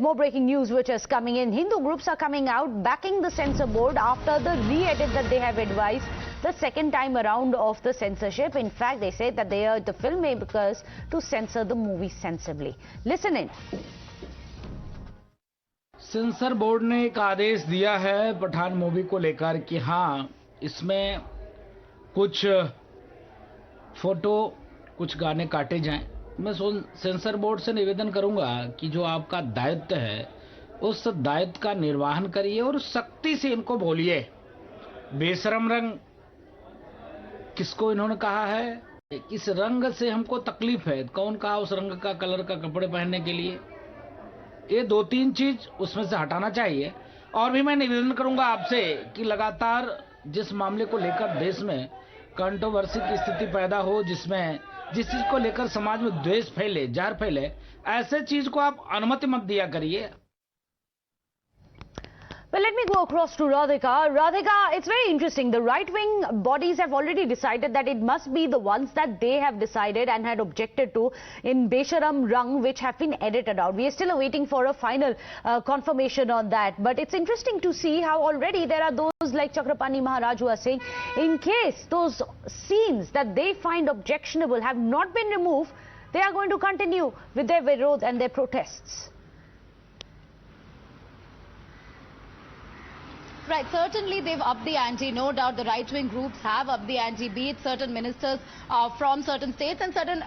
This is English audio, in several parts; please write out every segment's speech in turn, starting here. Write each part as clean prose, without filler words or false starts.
there's more breaking news which is coming in. Hindu groups are coming out backing the censor board after the re-edit that they have advised the second time around of the censorship. In fact, they say that they urge the filmmakers to censor the movie sensibly. Listen in. Sensor board ने एक आदेश दिया है Pathan movie को लेकर कि हाँ, इसमें कुछ फोटो, कुछ गाने काटे जाएं। मैं सेंसर बोर्ड से निवेदन करूंगा कि जो आपका दायित्व है उस दायित्व का निर्वहन करिए और सख्ती से इनको बोलिए। बेशरम रंग किसको इन्होंने कहा है? किस रंग से हमको तकलीफ है? कौन कहा उस रंग का कलर का कपड़े पहनने के लिए? ये दो तीन चीज उसमें से हटाना चाहिए। और भी मैं निवेदन करूंगा आपसे कि लगातार जिस मामले को लेकर देश में कंट्रोवर्सी की स्थिति पैदा हो, जिसमें जिस चीज को लेकर समाज में द्वेष फैले, जार फैले, ऐसे चीज को आप अनुमति मत दिया करिए। Well, let me go across to Radhika. Radhika, it's very interesting. The right-wing bodies have already decided that it must be the ones that they have decided and had objected to in Besharam Rang, which have been edited out. We are still awaiting for a final confirmation on that. But it's interesting to see how already there are those like Chakrapani Maharaj who are saying, in case those scenes that they find objectionable have not been removed, they are going to continue with their virod and their protests. Right, certainly they've upped the ante. No doubt the right-wing groups have upped the ante, be it certain ministers from certain states and certain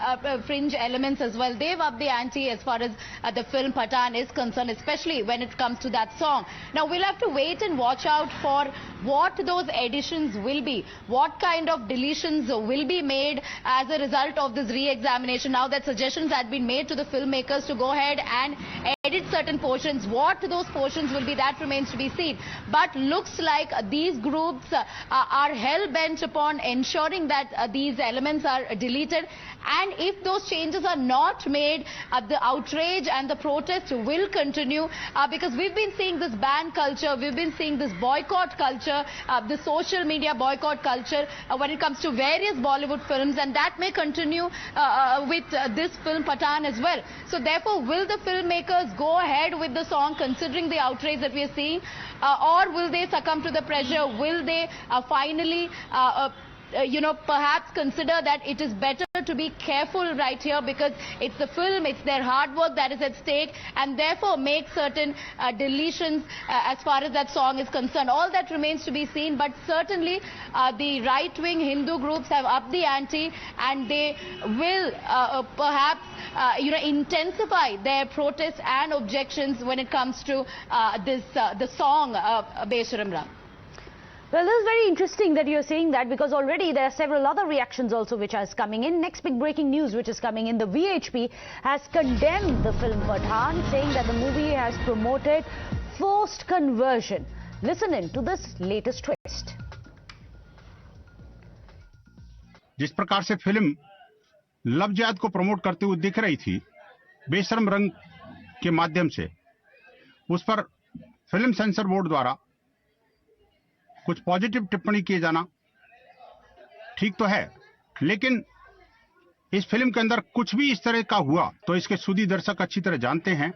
fringe elements as well. They've upped the ante as far as the film Pathaan is concerned, especially when it comes to that song. Now, we'll have to wait and watch out for what those additions will be, what kind of deletions will be made as a result of this re-examination. Now that suggestions had been made to the filmmakers to go ahead and edit certain portions, what those portions will be, that remains to be seen. But looks like these groups are hell-bent upon ensuring that these elements are deleted, and if those changes are not made, the outrage and the protest will continue because we've been seeing this ban culture, we've been seeing this boycott culture, the social media boycott culture when it comes to various Bollywood films, and that may continue with this film Pathaan as well. So therefore, will the filmmakers go ahead with the song considering the outrage that we are seeing, or will they succumb to the pressure? Will they finally perhaps consider that it is better to be careful right here because it's the film, it's their hard work that is at stake, and therefore make certain deletions as far as that song is concerned? All that remains to be seen, but certainly the right-wing Hindu groups have upped the ante, and they will perhaps intensify their protests and objections when it comes to the song Besharam Rang. Well, this is very interesting that you're saying that, because already there are several other reactions also which are coming in. Next big breaking news which is coming in, the VHP has condemned the film Pathaan, saying that the movie has promoted forced conversion. Listen in to this latest twist. जिस प्रकार से film love जिहाद को promote करते हुए दिख रही थी बेशरम रंग के माध्यम से, उस पर फिल्म सेंसर बोर्ड द्वारा कुछ पॉजिटिव टिप्पणी किए जाना ठीक तो है, लेकिन इस फिल्म के अंदर कुछ भी इस तरह का हुआ तो इसके सूदी दर्शक अच्छी तरह जानते हैं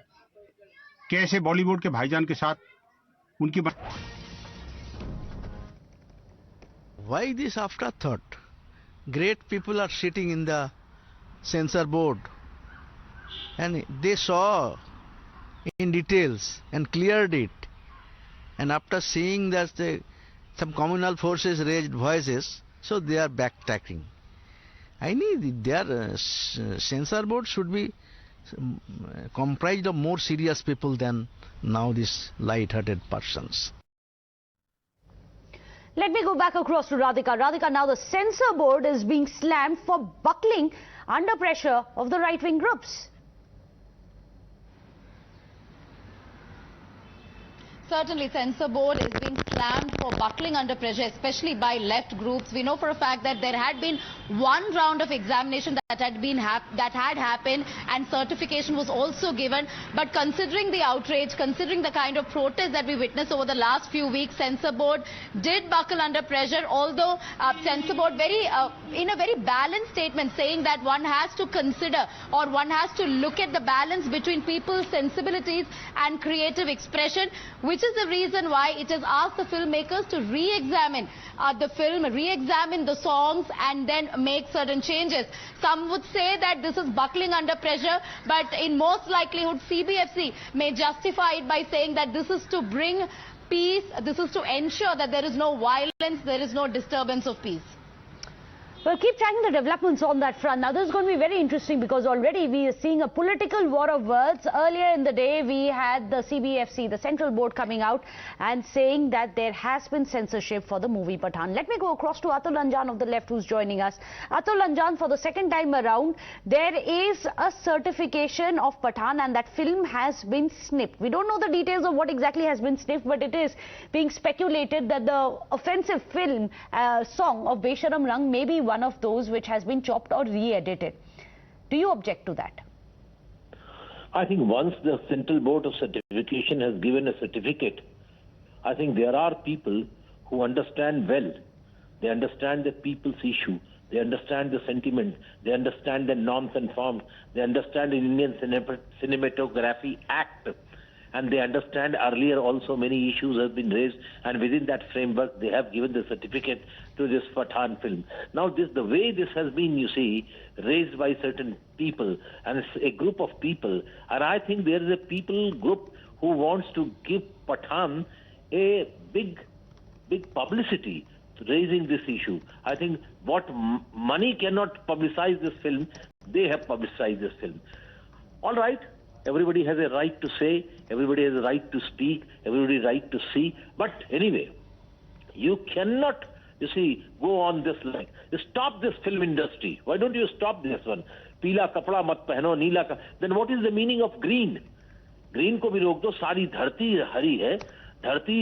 कि ऐसे बॉलीवुड के भाईजान के साथ उनकी Why this afterthought? Great people are sitting in the censor board and they saw in details and cleared it, and after seeing that some communal forces raised voices, so they are backtracking. I need their censor board should be comprised of more serious people than now these light-hearted persons. Let me go back across to Radhika. Radhika, now the censor board is being slammed for buckling under pressure of the right-wing groups. Certainly, censor board is being slammed for buckling under pressure, especially by left groups. We know for a fact that there had been one round of examination that had happened, and certification was also given. But considering the outrage, considering the kind of protest that we witnessed over the last few weeks, Censor Board did buckle under pressure, although Censor Board in a very balanced statement saying that one has to consider, or one has to look at the balance between people's sensibilities and creative expression, which is the reason why it has asked the filmmakers to re-examine the film, re-examine the songs, and then make certain changes. Some would say that this is buckling under pressure, but in most likelihood CBFC may justify it by saying that this is to bring peace, this is to ensure that there is no violence, there is no disturbance of peace. Well, keep tracking the developments on that front. Now, this is going to be very interesting because already we are seeing a political war of words. Earlier in the day, we had the CBFC, the Central Board, coming out and saying that there has been censorship for the movie Pathaan. Let me go across to Atul Anjan of the left, who's joining us. Atul Anjan, for the second time around, there is a certification of Pathaan and that film has been snipped. We don't know the details of what exactly has been snipped, but it is being speculated that the offensive film song of Besharam Rang may be one of those which has been chopped or re-edited. Do you object to that? I think once the Central Board of Certification has given a certificate, I think there are people who understand well. They understand the people's issue. They understand the sentiment. They understand the norms and forms. They understand the Indian Cinematography Act. And they understand earlier also many issues have been raised, and within that framework they have given the certificate to this Pathaan film. Now the way this has been, you see, raised by certain people, and it's a group of people, and I think there is a people group who wants to give Pathaan a big publicity, raising this issue. I think what money cannot publicize this film, they have publicized this film. All right. Everybody has a right to say, everybody has a right to speak, everybody has a right to see. But anyway, you cannot, you see, go on this line. Stop this film industry. Why don't you stop this one? Peela kapda mat pehno, neela ka. Then what is the meaning of green? Green को भी रोक दो, सारी धरती हरी है. धरती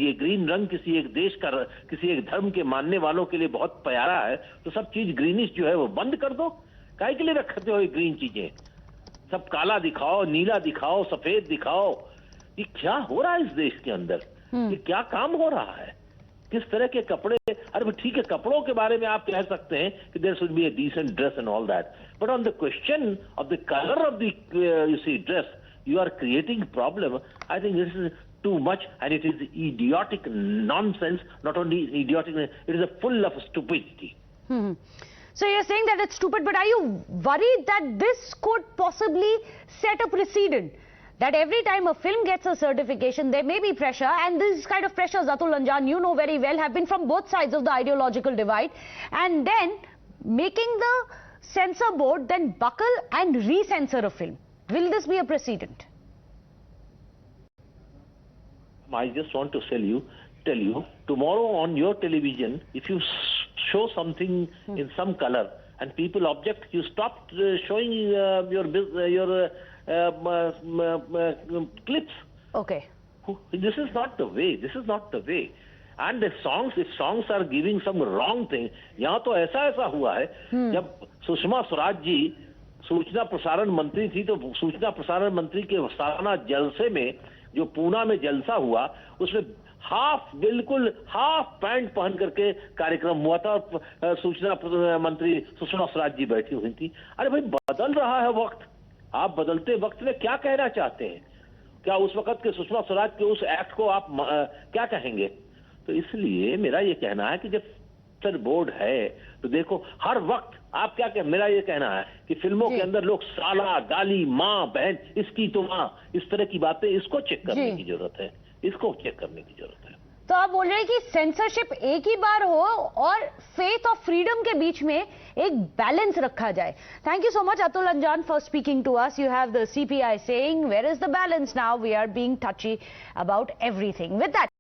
ये green रंग किसी एक देश का, किसी एक धर्म के मानने वालों के लिए बहुत प्यारा है. तो सब चीज ग्रीनिश जो है वो बंद कर दो. काहे के लिए रखते हो ये ग्रीन चीजें? सब काला दिखाओ, नीला दिखाओ, सफेद दिखाओ. ये क्या हो रहा है इस देश के अंदर? ये क्या काम हो रहा है? किस तरह के कपड़े? अरे ठीक है, कपड़ों के बारे में आप कह सकते हैं कि there should be a decent dress and all that, but on the question of the colour of the you see dress, you are creating problem. I think this is too much, and it is idiotic nonsense. Not only idiotic, it is full of stupidity. So you're saying that it's stupid, but are you worried that this could possibly set a precedent? That every time a film gets a certification, there may be pressure, and these kind of pressures, Atul Anjan, you know very well, have been from both sides of the ideological divide, and then making the censor board then buckle and re-censor a film. Will this be a precedent? I just want to tell you, tomorrow on your television, if you show something in some color and people object, you stop showing your clips. Okay. This is not the way. This is not the way. And the songs, if songs are giving some wrong thing, यहाँ तो ऐसा हुआ है, जब सुषमा स्वराज जी सूचना प्रसारण मंत्री थी, तो सूचना प्रसारण मंत्री के सालाना जलसे में जो पूना में जलसा हुआ, उसमें बिल्कुल हाफ पैंट पहन करके कार्यक्रम हुआ था और सूचना मंत्री सुषमा स्वराज जी बैठी हुई थी. अरे भाई, बदल रहा है वक्त. आप बदलते वक्त में क्या कहना चाहते हैं? क्या उस वक्त के सुषमा स्वराज के उस एक्ट को आप क्या कहेंगे? तो इसलिए मेरा ये कहना है कि जब बोर्ड है तो देखो हर वक्त आप क्या मेरा ये कहना है कि फिल्मों के अंदर लोग साला, गाली, माँ, बहन, इसकी तो माँ, इस तरह की बातें, इसको चेक करने की जरूरत है. इसको चेक करने की जरूरत है. तो आप बोल रहे हैं कि सेंसरशिप एक ही बार हो और फेथ और फ्रीडम के बीच में एक बैलेंस रखा जाए. Thank you so much Atul Anjan for speaking to us. You have the CPI saying, where is the balance now? We are being touchy about everything. With that